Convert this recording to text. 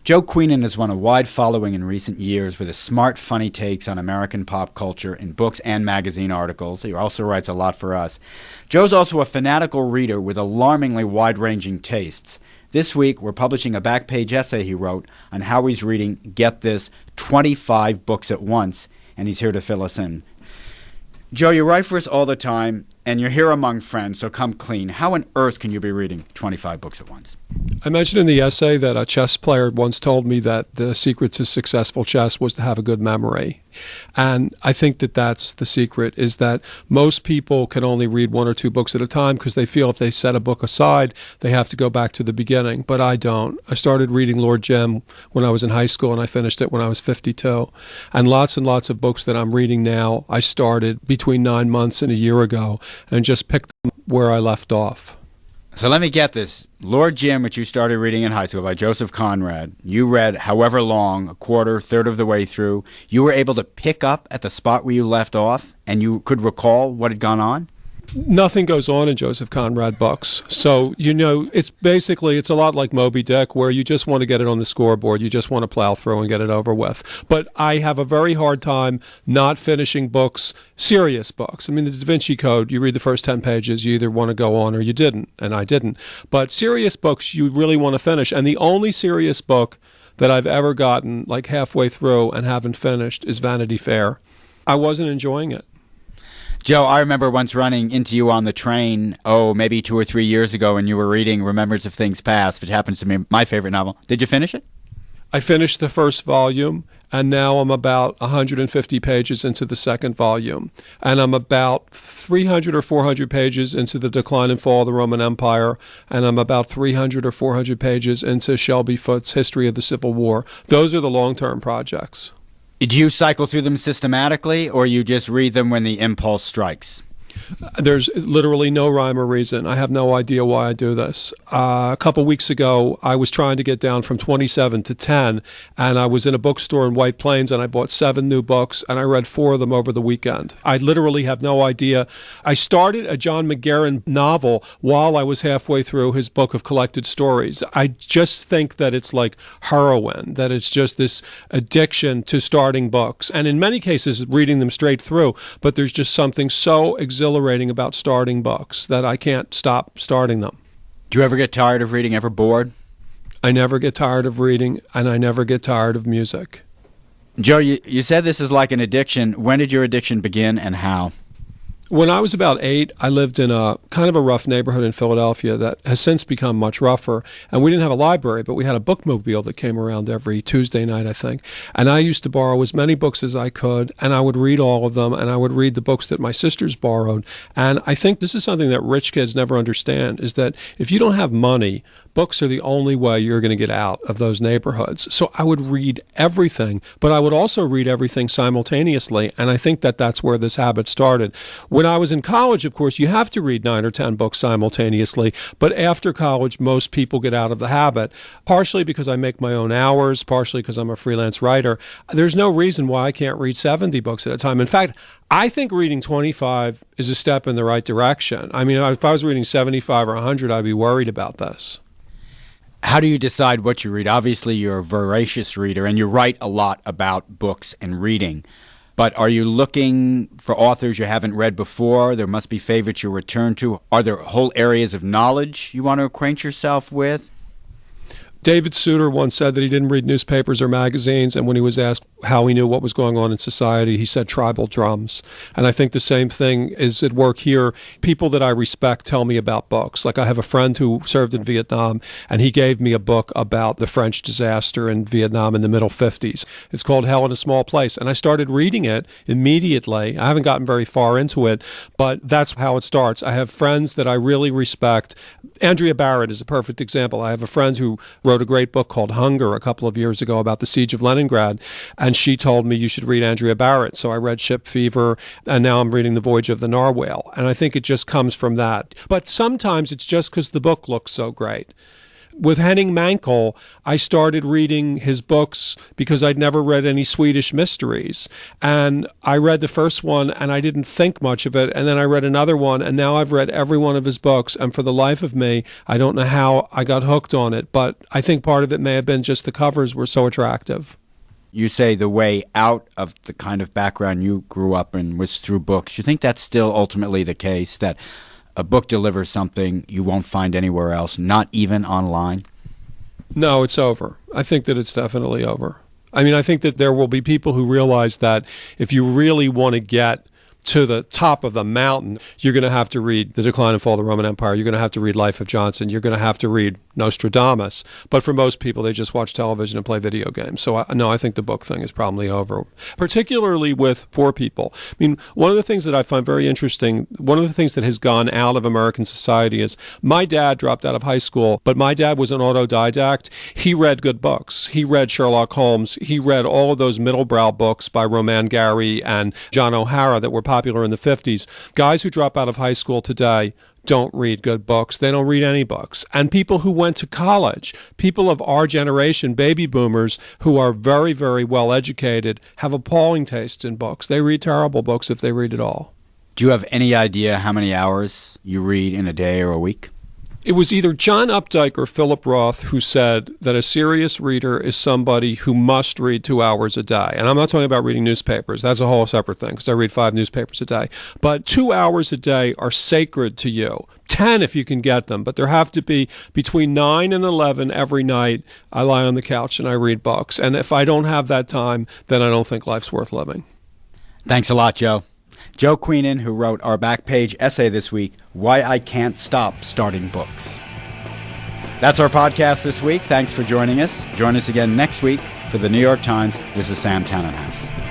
Joe Queenan has won a wide following in recent years with his smart, funny takes on American pop culture in books and magazine articles. He also writes a lot for us. Joe's also a fanatical reader with alarmingly wide-ranging tastes. This week, we're publishing a back-page essay he wrote on how he's reading, get this, 25 books at once, and he's here to fill us in. Joe, you write for us all the time, and you're here among friends, so come clean. How on earth can you be reading 25 books at once? I mentioned in the essay that a chess player once told me that the secret to successful chess was to have a good memory. And I think that that's the secret, is that most people can only read one or two books at a time because they feel if they set a book aside, they have to go back to the beginning. But I don't. I started reading Lord Jim when I was in high school, and I finished it when I was 52. And lots of books that I'm reading now, I started between 9 months and a year ago and just picked them where I left off. So let me get this. Lord Jim, which you started reading in high school by Joseph Conrad, you read however long, a quarter, third of the way through. You were able to pick up at the spot where you left off, and you could recall what had gone on? Nothing goes on in Joseph Conrad books. So, it's a lot like Moby Dick, where you just want to get it on the scoreboard. You just want to plow through and get it over with. But I have a very hard time not finishing books, serious books. I mean, the Da Vinci Code, you read the first 10 pages, you either want to go on or you didn't, and I didn't. But serious books, you really want to finish. And the only serious book that I've ever gotten like halfway through and haven't finished is Vanity Fair. I wasn't enjoying it. Joe, I remember once running into you on the train, maybe 2 or 3 years ago, and you were reading Remembrance of Things Past, which happens to be my favorite novel. Did you finish it? I finished the first volume, and now I'm about 150 pages into the second volume. And I'm about 300 or 400 pages into The Decline and Fall of the Roman Empire, and I'm about 300 or 400 pages into Shelby Foote's History of the Civil War. Those are the long-term projects. Do you cycle through them systematically, or you just read them when the impulse strikes? There's literally no rhyme or reason. I have no idea why I do this. A couple weeks ago, I was trying to get down from 27 to 10, and I was in a bookstore in White Plains, and I bought 7 new books, and I read 4 of them over the weekend. I literally have no idea. I started a John McGarren novel while I was halfway through his book of collected stories. I just think that it's like heroin, that it's just this addiction to starting books, and in many cases, reading them straight through, but there's just something so exhilarating about starting books that I can't stop starting them. Do you ever get tired of reading, ever bored? I never get tired of reading, and I never get tired of music. Joe, you said this is like an addiction. When did your addiction begin and how? When I was about 8, I lived in a kind of a rough neighborhood in Philadelphia that has since become much rougher. And we didn't have a library, but we had a bookmobile that came around every Tuesday night, I think. And I used to borrow as many books as I could, and I would read all of them, and I would read the books that my sisters borrowed. And I think this is something that rich kids never understand, is that if you don't have money, books are the only way you're going to get out of those neighborhoods. So I would read everything, but I would also read everything simultaneously, and I think that that's where this habit started. When I was in college, of course, you have to read 9 or 10 books simultaneously, but after college, most people get out of the habit, partially because I make my own hours, partially because I'm a freelance writer. There's no reason why I can't read 70 books at a time. In fact, I think reading 25 is a step in the right direction. I mean, if I was reading 75 or 100, I'd be worried about this. How do you decide what you read? Obviously, you're a voracious reader, and you write a lot about books and reading. But are you looking for authors you haven't read before? There must be favorites you return to. Are there whole areas of knowledge you want to acquaint yourself with? David Souter once said that he didn't read newspapers or magazines, and when he was asked how he knew what was going on in society, he said tribal drums. And I think the same thing is at work here. People that I respect tell me about books. Like I have a friend who served in Vietnam, and he gave me a book about the French disaster in Vietnam in the middle 50s. It's called Hell in a Small Place, and I started reading it immediately. I haven't gotten very far into it, but that's how it starts. I have friends that I really respect. Andrea Barrett is a perfect example. I have a friend who wrote a great book called Hunger a couple of years ago about the siege of Leningrad, and she told me you should read Andrea Barrett. So I read Ship Fever, and now I'm reading The Voyage of the Narwhale, and I think it just comes from that. But sometimes it's just because the book looks so great. with Henning Mankell, I started reading his books because I'd never read any Swedish mysteries. And I read the first one and I didn't think much of it. And then I read another one, and now I've read every one of his books. And for the life of me, I don't know how I got hooked on it. But I think part of it may have been just the covers were so attractive. You say the way out of the kind of background you grew up in was through books. You think that's still ultimately the case, that a book delivers something you won't find anywhere else, not even online? No, it's over. I think that it's definitely over. I mean, I think that there will be people who realize that if you really want to get to the top of the mountain, you're going to have to read The Decline and Fall of the Roman Empire. You're going to have to read Life of Johnson. You're going to have to read Nostradamus. But for most people, they just watch television and play video games. So, no, I think the book thing is probably over, particularly with poor people. I mean, one of the things that I find very interesting, one of the things that has gone out of American society is my dad dropped out of high school, but my dad was an autodidact. He read good books. He read Sherlock Holmes. He read all of those middlebrow books by Roman Gary and John O'Hara that were popular in the 50s. Guys who drop out of high school today don't read good books. They don't read any books. And people who went to college, people of our generation, baby boomers, who are very, very well educated, have appalling taste in books. They read terrible books if they read at all. Do you have any idea how many hours you read in a day or a week? It was either John Updike or Philip Roth who said that a serious reader is somebody who must read 2 hours a day. And I'm not talking about reading newspapers. That's a whole separate thing because I read 5 newspapers a day. But 2 hours a day are sacred to you. 10 if you can get them. But there have to be between 9 and 11 every night. I lie on the couch and I read books. And if I don't have that time, then I don't think life's worth living. Thanks a lot, Joe. Joe Queenan, who wrote our back page essay this week, Why I Can't Stop Starting Books. That's our podcast this week. Thanks for joining us. Join us again next week for the New York Times. This is Sam Tannenhouse.